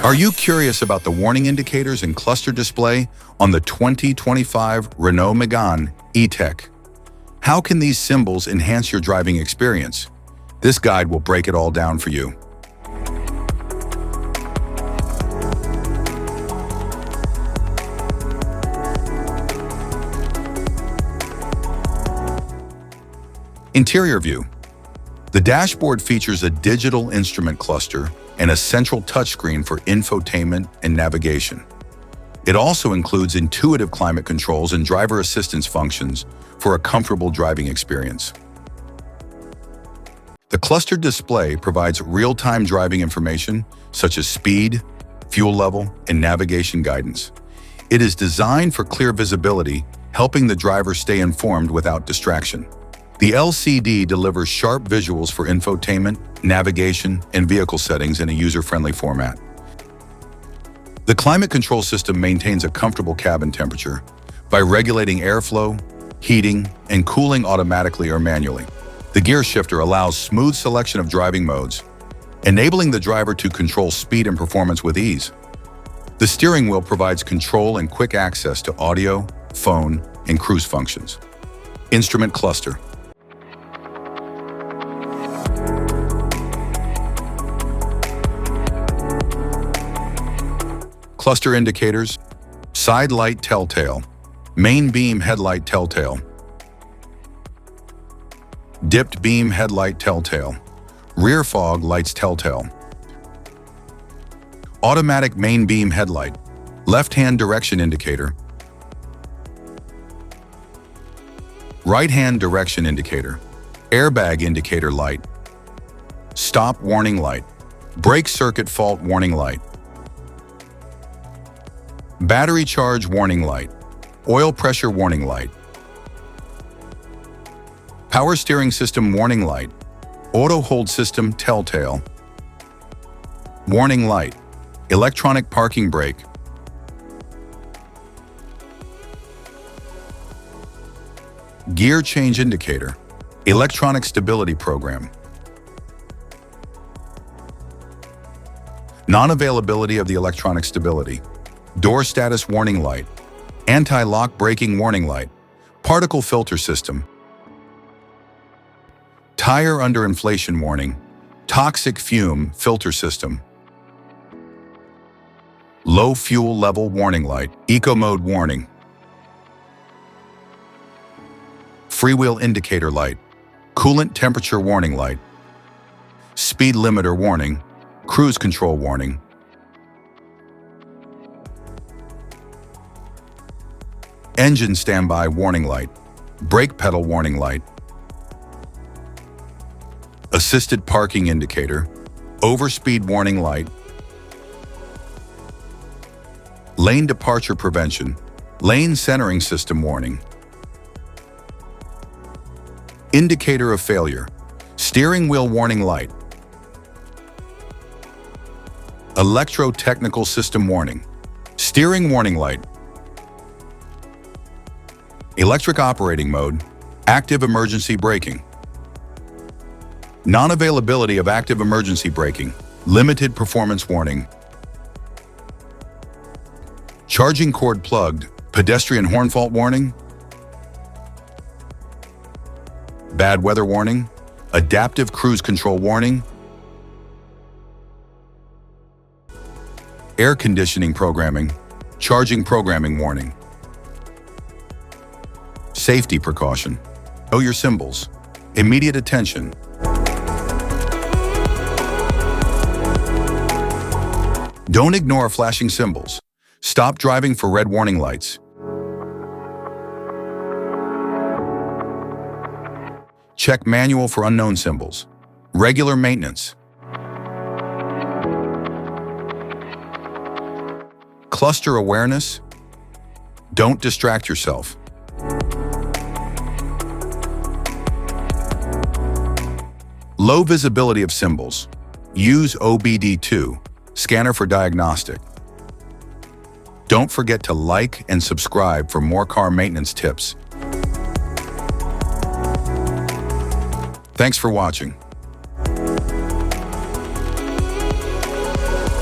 Are you curious about the warning indicators and cluster display on the 2025 Renault Megane E-Tech? How can these symbols enhance your driving experience? This guide will break it all down for you. Interior view. The dashboard features a digital instrument cluster and a central touchscreen for infotainment and navigation. It also includes intuitive climate controls and driver assistance functions for a comfortable driving experience. The clustered display provides real-time driving information such as speed, fuel level, and navigation guidance. It is designed for clear visibility, helping the driver stay informed without distraction. The LCD delivers sharp visuals for infotainment, navigation, and vehicle settings in a user-friendly format. The climate control system maintains a comfortable cabin temperature by regulating airflow, heating, and cooling automatically or manually. The gear shifter allows smooth selection of driving modes, enabling the driver to control speed and performance with ease. The steering wheel provides control and quick access to audio, phone, and cruise functions. Instrument cluster. Cluster indicators: side light telltale, main beam headlight telltale, dipped beam headlight telltale, rear fog lights telltale, automatic main beam headlight, left-hand direction indicator, right-hand direction indicator, airbag indicator light, stop warning light, brake circuit fault warning light, battery charge warning light, oil pressure warning light, power steering system warning light, auto hold system telltale, warning light, electronic parking brake, gear change indicator, electronic stability program, non-availability of the electronic stability, door status warning light, anti-lock braking warning light, particle filter system, tire underinflation warning, toxic fume filter system, low fuel level warning light, eco mode warning, freewheel indicator light, coolant temperature warning light, speed limiter warning, cruise control warning, engine standby warning light, brake pedal warning light, assisted parking indicator, overspeed warning light, lane departure prevention, lane centering system warning, indicator of failure, steering wheel warning light, electro-technical system warning, steering warning light, electric operating mode, active emergency braking, non-availability of active emergency braking, limited performance warning, charging cord plugged, pedestrian horn fault warning, bad weather warning, adaptive cruise control warning, air conditioning programming, charging programming warning, safety precaution. Know your symbols. Immediate attention. Don't ignore flashing symbols. Stop driving for red warning lights. Check manual for unknown symbols. Regular maintenance. Cluster awareness. Don't distract yourself. Low visibility of symbols. Use OBD2, scanner for diagnostic. Don't forget to like and subscribe for more car maintenance tips. Thanks for watching.